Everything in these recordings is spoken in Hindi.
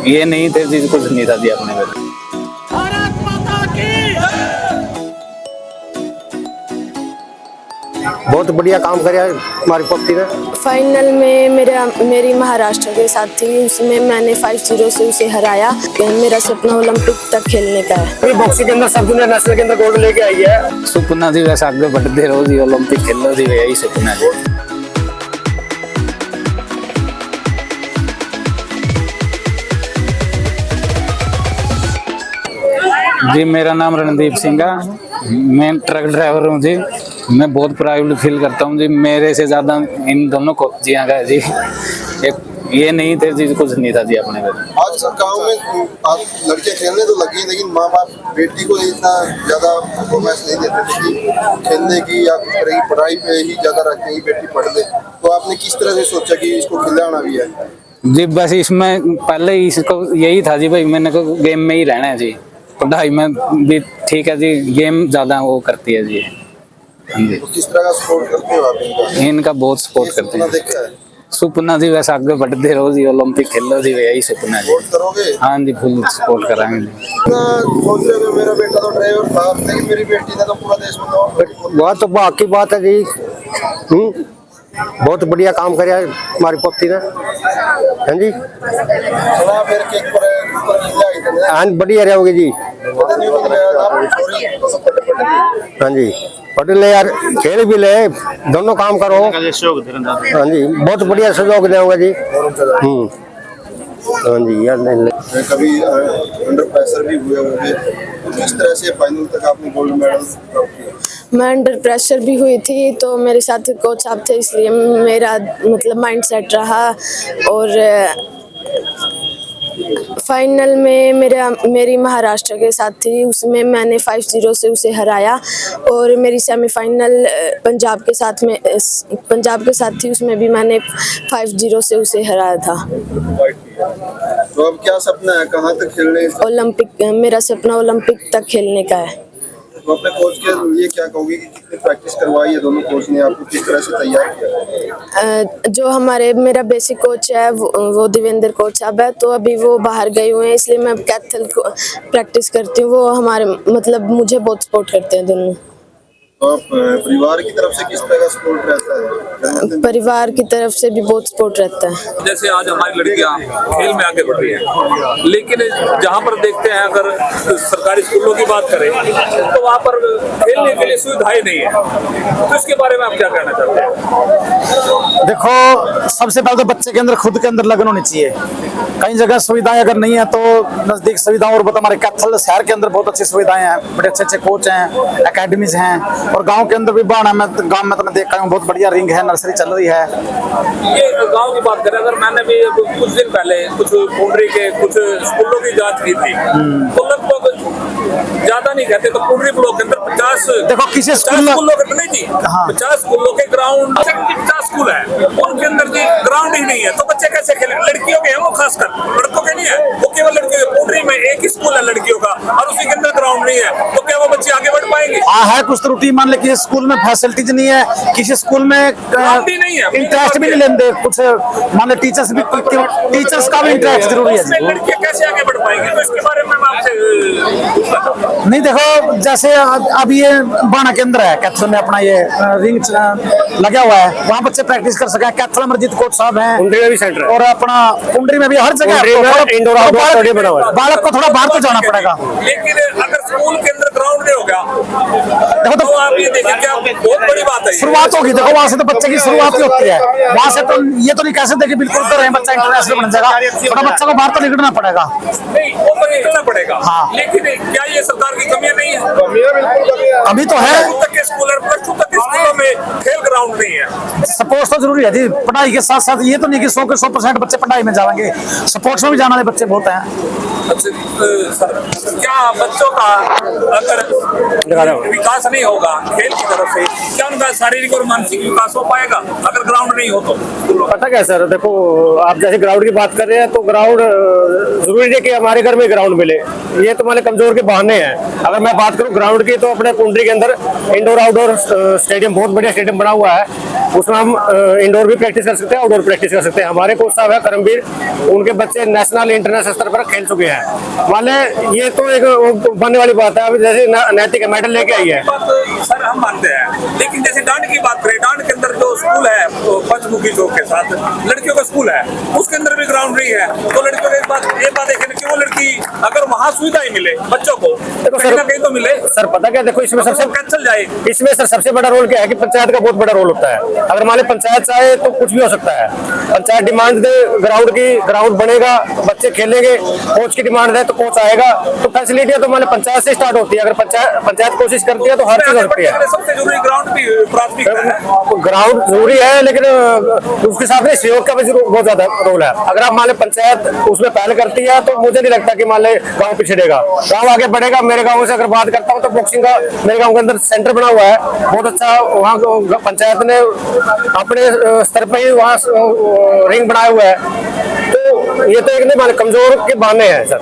ये नहीं थे जी, कुछ नहीं था जी अपने में। भारत माता की। बहुत बढ़िया काम किया हमारी पप्पी ने। फाइनल में मेरी महाराष्ट्र के साथ थी, उसमें मैंने 5-0 से उसे हराया। मेरा सपना ओलंपिक तक खेलने का है। बॉक्सिंग के अंदर सब दुनिया नेशनल के अंदर गोल्ड लेके आई है। सपना जी वैसे आगे बढ़ते रहो जी, ओलंपिक खेलो जी, यही सपना है जी। मेरा नाम रणदीप सिंह है, मैं ट्रक ड्राइवर हूँ जी। मैं बहुत प्राउड फील करता हूँ जी, मेरे से ज़्यादा इन दोनों कोचियाँ का जी। ये नहीं थे जी, कुछ नहीं था जी अपने में। आज सर गाँव में आप लड़के खेलने तो लगे, लेकिन माँ बाप बेटी को इतना ज़्यादा परफॉर्मेंस नहीं देते थे कि खेलने की या कुछ तरह की पढ़ाई पे ही ज़्यादा रखते हैं कि बेटी पढ़ ले। तो आपने किस तरह से सोचा कि इसको खिलाना भी है? जी बस इसमें पहले ही इसको यही था जी, भाई मैंने को गेम में ही रहना है जी, पढ़ाई में भी ठीक है जी, गेम ज़्यादा वो करती है जी। तो किस तरह का सपोर्ट करते हो आप इनका बहुत सपोर्ट करते हैं। देखा है सपना जी वैसे आगे बढ़ते रहो जी, ओलंपिक खेलो जी, यही सपना है जी। करोगे? हाँ जी, फुल सपोर्ट कराएंगे जी। सोच रहे हो मेरा बेटा तो ड्राइवर था, लेकिन मेरी बेटी ने तो पूरा देश में बहुत तो बाकी बात है जी। बहुत बढ़िया काम किया हमारी पप्पी ने। हाँ जी, फिर केक पर हाँ बढ़िया रहोगे जी। हाँ जी, पढ़ ले यार, खेल भी ले, दोनों काम करो। हाँ जी, बहुत बढ़िया सहयोग देंगे जी। हाँ जी यार, नहीं कभी अंडर प्रेशर भी हुए होंगे, किस तरह से फाइनल तक आपने गोल्ड मेडल प्राप्त किया? मैं अंडर प्रेशर भी हुई थी, तो मेरे साथ कोच साहब थे, इसलिए मेरा मतलब माइंड सेट रहा। और फाइनल में मेरी महाराष्ट्र के साथ थी, उसमें मैंने 5-0 से उसे हराया। और मेरी सेमीफाइनल पंजाब के साथ थी, उसमें भी मैंने 5-0 से उसे हराया था। तो अब क्या सपना है, कहाँ तक खेलने? ओलंपिक, मेरा सपना ओलंपिक तक खेलने का है। तो अपने कोच के लिए क्या कहोगे कि कितनी प्रैक्टिस करवाई है दोनों कोच ने, आपको किस तरह से तैयार किया? जो मेरा बेसिक कोच है वो देवेंद्र कोच साहब है, तो अभी वो बाहर गए हुए हैं, इसलिए मैं कैथल को प्रैक्टिस करती हूँ। वो हमारे मतलब मुझे बहुत सपोर्ट करते हैं दोनों। तो आप परिवार की तरफ से किस तरह का सपोर्ट रहता है? परिवार की तरफ से भी बहुत सपोर्ट रहता है। जैसे आज हमारी लड़कियां खेल में आगे बढ़ रही हैं, लेकिन जहां पर देखते हैं, अगर सरकारी स्कूलों की बात करें तो वहां पर खेलने के लिए सुविधाएं नहीं है। तो इसके बारे में आप क्या कहना चाहते हैं? देखो, सबसे पहले तो बच्चे के अंदर खुद के अंदर लगन होनी चाहिए। कई जगह सुविधाएं अगर नहीं है तो नजदीक सुविधाओं, और हमारे कैथल शहर के अंदर बहुत अच्छी सुविधाएं हैं, बड़े अच्छे कोच हैं, एकेडमीज हैं। और गांव के अंदर भी बाणा में गांव में तो मैं देख रहा हूँ, बहुत बढ़िया रिंग है, नर्सरी चल रही है। ये गांव की बात करें, अगर मैंने भी कुछ दिन पहले कुछ पुंडरी के कुछ स्कूलों की जांच की थी, तो लगभग ज्यादा नहीं कहते तो पुंडरी ब्लॉक के अंदर 50 देखो किसी स्कूलों के नहीं जी, 50 स्कूलों के ग्राउंड, 50 स्कूल है, उनके अंदर जी ग्राउंड ही नहीं है, तो बच्चे कैसे खेले? लड़कियों के हैं वो, खासकर लड़कों के नहीं है, वो केवल लड़कियों के। पुंडरी में एक ही स्कूल है लड़कियों का, और उसी के अंदर ग्राउंड नहीं है, तो क्या वो बच्चे आगे बढ़ पाएंगे? है कुछ त्रुटि, मान ले किसी स्कूल में फैसिलिटीज नहीं है, किसी स्कूल में इंटरेस्ट भी नहीं लेते कुछ, मान ले टीचर्स का भी इंटरेस्ट जरूरी है। लड़कियां कैसे आगे बढ़ पाएंगे? तो इसके बारे में आपसे नहीं, देखो जैसे अब ये बाणा के अंदर है, कैथल में अपना ये रिंग लगा हुआ है, वहाँ बच्चे प्रैक्टिस कर सके। कैथल अमरजीत कोच साहब हैं, कुंडरी में भी सेंटर है, और अपना कुंडरी में भी हर जगह इंडोर आउटडोर स्टेडियम बना हुआ है। बालक को थोड़ा बाहर तो जाना पड़ेगा। लेकिन अगर स्कूल के अंदर ग्राउंड नहीं होगा, देखो तो आप ये देखें, क्या बहुत बड़ी बात है। शुरुआत होगी, देखो वहाँ से तो बच्चे की शुरुआत ही होती है। वहाँ से तो ये तो नहीं कह सकते कि बिल्कुल तो रहे बच्चा इंटरनेशनल बन जाएगा, थोड़ा बच्चा को बाहर तो निकलना पड़ेगा। नहीं, वो तो निकलना पड़ेगा। हाँ। लेकिन क्या ये सरकार की कमियां नहीं है? अभी तो है, स्कूलों में खेल ग्राउंड नहीं है। स्पोर्ट्स तो जरूरी है जी, पढ़ाई के साथ साथ। ये तो नहीं कि 100 के 100% बच्चे पढ़ाई में जाएंगे, स्पोर्ट्स में भी जाने वाले बच्चे बहुत हैं। अच्छा सर, क्या बच्चों का अगर विकास नहीं होगा खेल की तरफ से, क्या उनका शारीरिक और मानसिक विकास हो पाएगा अगर ग्राउंड नहीं हो तो? पता क्या सर, देखो आप जैसे ग्राउंड की बात कर रहे हैं, तो ग्राउंड जरूरी नहीं कि हमारे घर में ग्राउंड मिले, ये तो हमारे कमजोर के बहाने हैं। अगर मैं बात करूं ग्राउंड की तो अपने कुंडरी के अंदर इंडोर आउटडोर स्टेडियम, बहुत बढ़िया स्टेडियम बना हुआ है, उसमें हम इंडोर भी प्रैक्टिस कर सकते हैं, आउटडोर प्रैक्टिस कर सकते हैं। हमारे कोच साहब है करमवीर, उनके बच्चे नेशनल इंटरनेशनल स्तर पर खेल चुके हैं। मान लें ये तो एक बनने वाली बात है। अभी जैसे नैतिक मेडल लेके आई है, बात सर हम मानते हैं, लेकिन जैसे डांड की बात करें, डांड के अंदर जो स्कूल है पंचमुखी चौक के साथ लड़कियों का स्कूल है, उसके अंदर भी ग्राउंड नहीं है, तो लड़कियों को एक बात देखें कि वो लड़की अगर वहाँ सुविधाएं मिले बच्चों को कहीं ना कहीं तो मिले। सर पता क्या, देखो इसमें सबसे कैंसिल जाए, इसमें सर सबसे बड़ा रोल क्या है कि पंचायत का बहुत बड़ा रोल होता है। अगर मान ली पंचायत चाहे तो कुछ भी हो सकता है। पंचायत डिमांड दे ग्राउंड की, ग्राउंड बनेगा, बच्चे खेलेंगे, कोच की डिमांड है तो कोच आएगा, तो फैसिलिटियां तो मान पंचायत से स्टार्ट होती है। अगर पंचायत कोशिश करती है तो हर चीज होती है। सबसे जरूरी ग्राउंड भी प्राथमिकता है। ग्राउंड जरूरी है, लेकिन उसके साथ में सहयोग का भी बहुत ज्यादा रोल है। अगर आप मान लें पंचायत उसमें पहल करती है तो मुझे नहीं लगता कि मान लें गाँव पिछड़ेगा, गाँव आगे बढ़ेगा। मेरे गाँव से अगर बात करता हूँ तो बॉक्सिंग का मेरे गाँव के अंदर सेंटर बना हुआ है, बहुत अच्छा। वहाँ पंचायत ने अपने स्तर पर ही वहाँ रिंग बनाया हुआ है, तो ये तो एक नहीं मान कमजोर के बहाने हैं सर।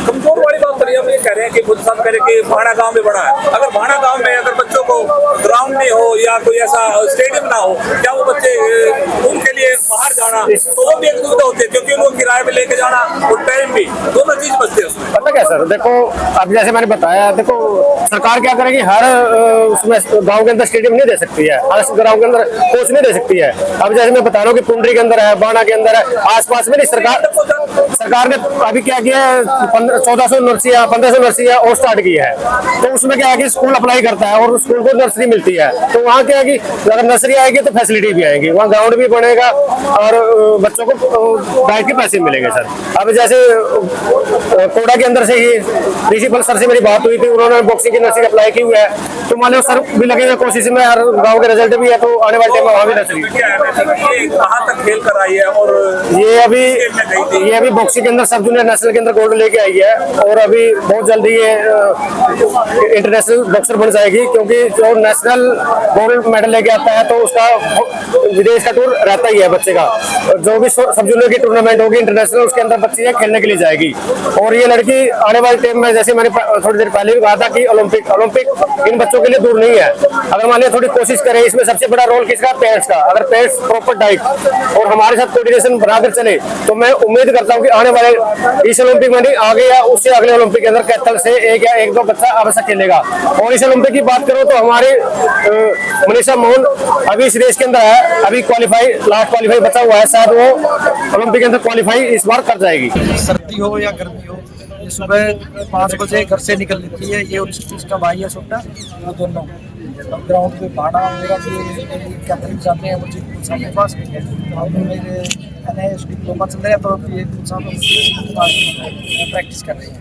कमजोर वाली बात करिए, हम ये कह रहे हैं कि खुद साहब कह रहे हैं कि भाड़ा गांव में बड़ा है। अगर भाड़ा गांव में अगर बच्चों को ग्राउंड नहीं हो या कोई ऐसा स्टेडियम ना हो, क्या वो बच्चे उनके लिए बाहर जाना तो वो भी एक दुविधा होती है, क्योंकि उनको किराए में लेके जाना और टाइम भी दोनों चीज बचते हैं उसमें। पता क्या सर, देखो अब जैसे मैंने बताया, देखो सरकार क्या करेगी, हर उसमें गांव के अंदर स्टेडियम नहीं दे सकती है, हर गांव के अंदर कोच नहीं दे सकती है। अब जैसे मैं बता रहा हूँ कि पुंडरी के अंदर है, बाणा के अंदर है, आसपास में नहीं। सरकार ने अभी क्या किया है, 1400 नर्सरियाँ 1500 नर्सरियाँ और स्टार्ट की है, तो उसमें क्या है कि स्कूल अप्लाई करता है और स्कूल को नर्सरी मिलती है। तो वहाँ क्या है कि अगर नर्सरी आएगी तो फैसिलिटी भी आएगी, वहाँ ग्राउंड भी बनेगा और बच्चों को गाइड के पैसे मिलेंगे सर। अब जैसे कोड़ा के अंदर से ही प्रिंसिपल सर से मेरी बात हुई थी, उन्होंने बॉक्सिंग की नर्सरी अप्लाई की हुई है, तो मान लो सर भी लगेगा कोशिश में, हर गाँव के रिजल्ट भी है, तो आने वाले टाइम में वहाँ भी नर्सरी। कहाँ तक खेल कर आई है? और ये अभी बॉक्सिंग के अंदर सब जूनियर नेशनल के अंदर गोल्ड लेके आई है, और अभी बहुत जल्दी ये इंटरनेशनल बॉक्सर बन जाएगी, क्योंकि जो नेशनल गोल्ड मेडल लेके आता है तो उसका विदेश का टूर रहता ही है बच्चे का। जो भी सब जूनियर की टूर्नामेंट होगी इंटरनेशनल, उसके अंदर बच्ची है खेलने के लिए जाएगी। और ये लड़की आने वाले टाइम में, जैसे मैंने थोड़ी देर पहले भी कहा था कि ओलंपिक इन बच्चों के लिए दूर नहीं है। अगर मान लिया थोड़ी कोशिश करें, इसमें सबसे बड़ा रोल किसका, पेरेंट्स का। अगर पेरेंट्स प्रॉपर डाइट और हमारे साथ कोऑर्डिनेशन बनाकर चले तो मैं उम्मीद करता हूँ कि आने वाले इस ओलंपिक में नहीं, आगे या उससे अगले ओलंपिक के अंदर कैथल से एक या एक दो बच्चा अवश्य खेलेगा। और इस ओलंपिक की बात करो तो हमारे मनीषा मोहन अभी इस रेस के अंदर है, अभी लास्ट क्वालिफाई बचा हुआ है, शायद वो ओलंपिक के अंदर क्वालिफाई इस बार कर जाएगी। सर्दी हो या गर्मी हो, ये सुबह 5 बजे घर से निकल लेती है, ये उसका भाई है छोटा, वो दोनों ग्राउंड पे भाड़ा मेरा भी कैथलिक जाते हैं मुझे साहब के पास। मेरे डिप्लोमा चल रहा है, तो ये प्रैक्टिस कर रहे हैं।